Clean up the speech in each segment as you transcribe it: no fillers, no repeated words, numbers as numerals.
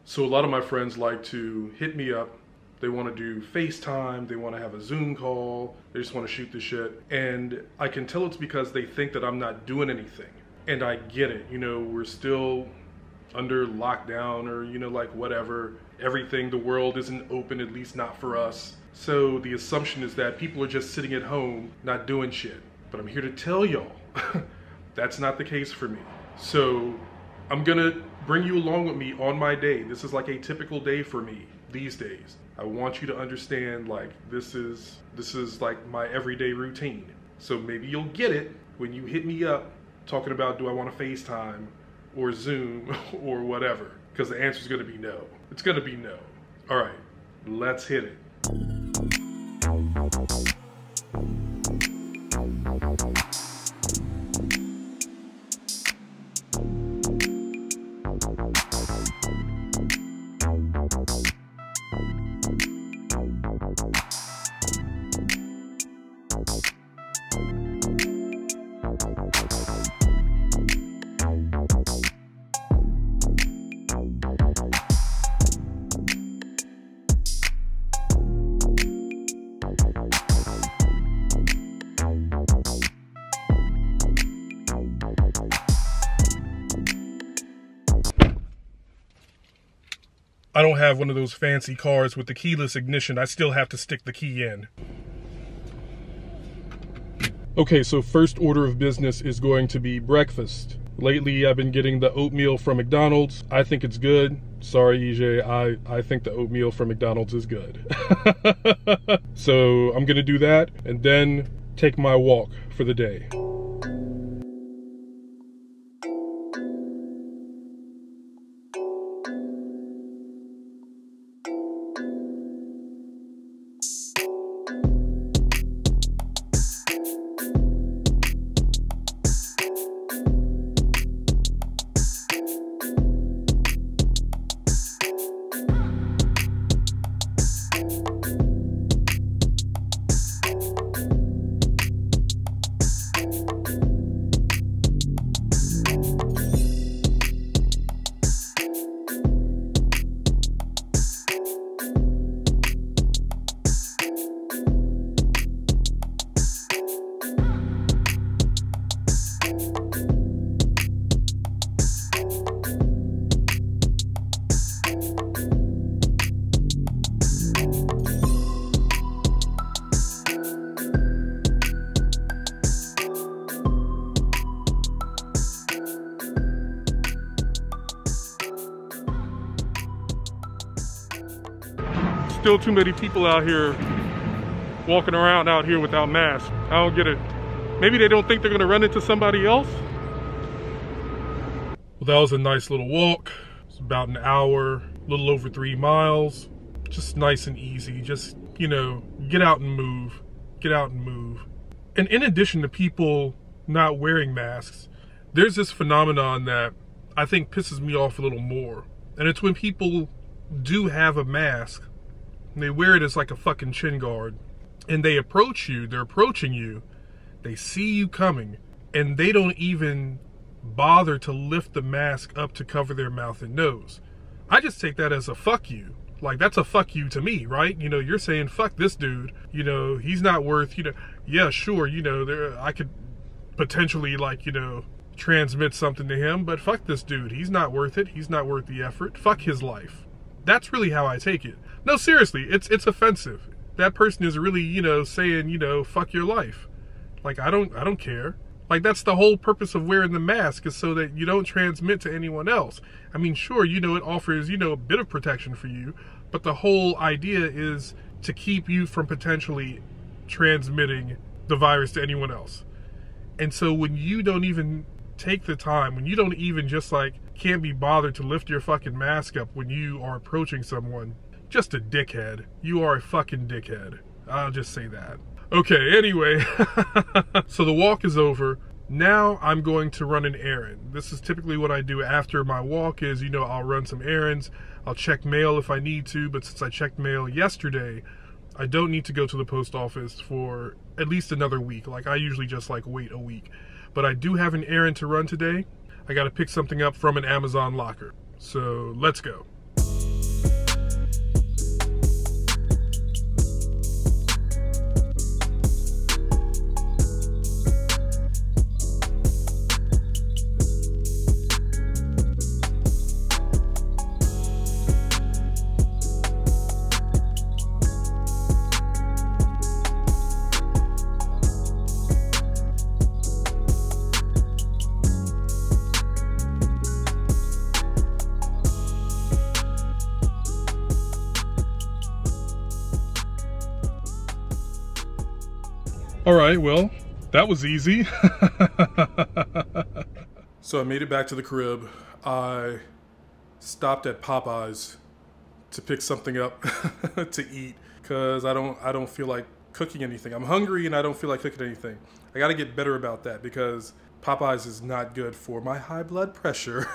So a lot of my friends like to hit me up. They want to do FaceTime, they want to have a Zoom call, they just want to shoot the shit. And I can tell it's because they think that I'm not doing anything. And I get it, you know, we're still under lockdown or, you know, like whatever. Everything, the world isn't open, at least not for us. So the assumption is that people are just sitting at home, not doing shit. But I'm here to tell y'all, that's not the case for me. So I'm gonna bring you along with me on my day. This is like a typical day for me these days. I want you to understand, like, this is like my everyday routine. So maybe you'll get it when you hit me up talking about, do I want to FaceTime or Zoom or whatever? Because the answer is gonna be no. It's gonna be no. All right, let's hit it. I don't have one of those fancy cars with the keyless ignition. I still have to stick the key in. Okay, so first order of business is going to be breakfast. Lately, I've been getting the oatmeal from McDonald's. I think it's good. Sorry, EJ, I think the oatmeal from McDonald's is good. So I'm gonna do that and then take my walk for the day. Still too many people out here walking around out here without masks. I don't get it. Maybe they don't think they're gonna run into somebody else? Well, that was a nice little walk. It's about an hour, a little over 3 miles. Just nice and easy. Just, you know, get out and move. Get out and move. And in addition to people not wearing masks, there's this phenomenon that I think pisses me off a little more. And it's when people do have a mask, and they wear it as like a fucking chin guard, and they approach you, they're approaching you, they see you coming, and they don't even bother to lift the mask up to cover their mouth and nose. I just take that as a fuck you. Like, that's a fuck you to me, right? You know, you're saying, fuck this dude, you know, he's not worth, you know, yeah, sure, you know, I could potentially, like, you know, transmit something to him, but fuck this dude, he's not worth it, he's not worth the effort, fuck his life. That's really how I take it. No, seriously, it's offensive. That person is really, you know, saying, you know, fuck your life. Like, I don't care. Like, that's the whole purpose of wearing the mask, is so that you don't transmit to anyone else. I mean, sure, you know, it offers, you know, a bit of protection for you, but the whole idea is to keep you from potentially transmitting the virus to anyone else. And so when you don't even take the time, when you don't even just, like, can't be bothered to lift your fucking mask up when you are approaching someone, just a dickhead. You are a fucking dickhead. I'll just say that. Okay, anyway, so the walk is over. Now I'm going to run an errand. This is typically what I do after my walk is, you know, I'll run some errands. I'll check mail if I need to, but since I checked mail yesterday, I don't need to go to the post office for at least another week. Like, I usually just, like, wait a week. But I do have an errand to run today. I gotta pick something up from an Amazon locker. So, let's go. All right, well, that was easy. So I made it back to the crib. I stopped at Popeyes to pick something up to eat because I don't feel like cooking anything. I'm hungry and I don't feel like cooking anything. I got to get better about that because Popeyes is not good for my high blood pressure.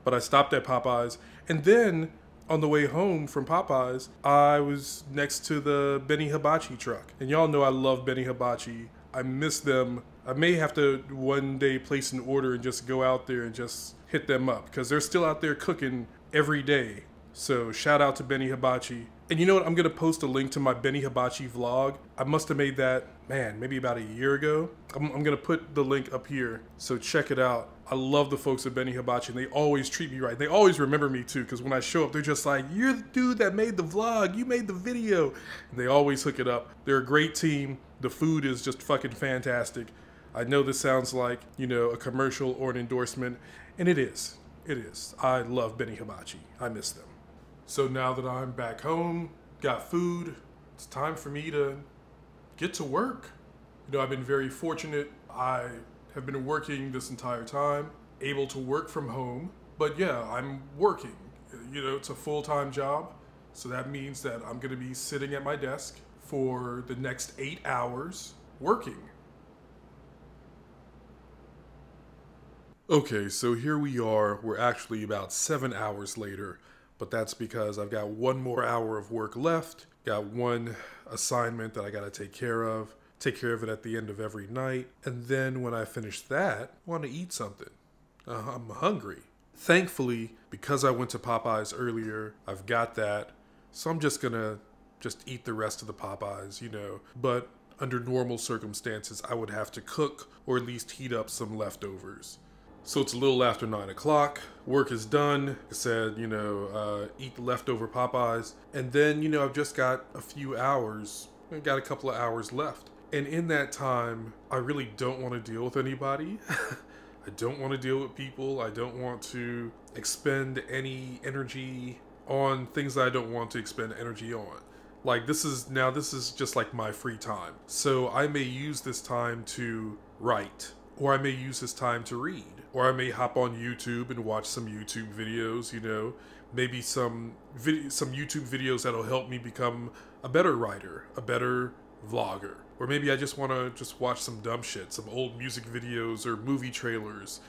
But I stopped at Popeyes, and then on the way home from Popeyes, I was next to the Benny Hibachi truck. And y'all know I love Benny Hibachi. I miss them. I may have to one day place an order and just go out there and just hit them up because they're still out there cooking every day. So shout out to Benny Hibachi. And you know what? I'm going to post a link to my Benny Hibachi vlog. I must have made that, man, maybe about a year ago. I'm going to put the link up here. So check it out. I love the folks at Benny Hibachi, and they always treat me right. They always remember me too, because when I show up, they're just like, you're the dude that made the vlog. You made the video. And they always hook it up. They're a great team. The food is just fucking fantastic. I know this sounds like, you know, a commercial or an endorsement, and it is. It is. I love Benny Hibachi. I miss them. So now that I'm back home, got food, it's time for me to get to work. You know, I've been very fortunate. I have been working this entire time, able to work from home. But yeah, I'm working. You know, it's a full-time job. So that means that I'm going to be sitting at my desk for the next 8 hours working. Okay, so here we are. We're actually about 7 hours later. But that's because I've got one more hour of work left, got one assignment that I got to take care of it at the end of every night, and then when I finish that, I want to eat something. I'm hungry. Thankfully, because I went to Popeyes earlier, I've got that, so I'm just gonna eat the rest of the Popeyes, you know. But under normal circumstances, I would have to cook or at least heat up some leftovers. So it's a little after 9 o'clock, work is done, I said, you know, eat the leftover Popeyes, and then, you know, I've just got a few hours, I've got a couple of hours left. And in that time, I really don't want to deal with anybody. I don't want to deal with people. I don't want to expend any energy on things that I don't want to expend energy on. Like this is just like my free time. So I may use this time to write, or I may use this time to read. Or I may hop on YouTube and watch some YouTube videos, you know, maybe some YouTube videos that'll help me become a better writer, a better vlogger. Or maybe I just want to watch some dumb shit, some old music videos or movie trailers.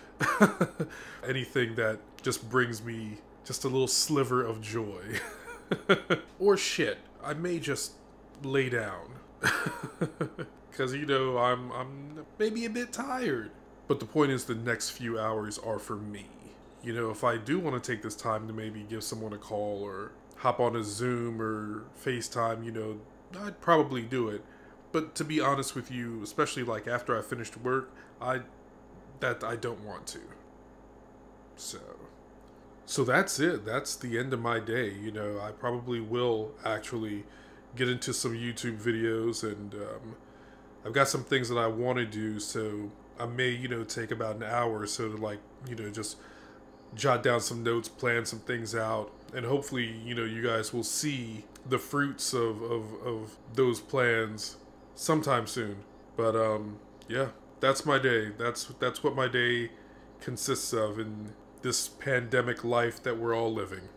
Anything that just brings me just a little sliver of joy. Or shit, I may just lay down. Because, you know, I'm maybe a bit tired. But the point is the next few hours are for me. You know, if I do want to take this time to maybe give someone a call or hop on a Zoom or FaceTime, you know, I'd probably do it. But to be honest with you, especially like after I finished work, I don't want to. So that's it. That's the end of my day. You know, I probably will actually get into some YouTube videos, and I've got some things that I want to do, so I may, you know, take about an hour or so to, like, you know, just jot down some notes, plan some things out, and hopefully, you know, you guys will see the fruits of those plans sometime soon. But yeah, that's my day. That's what my day consists of in this pandemic life that we're all living.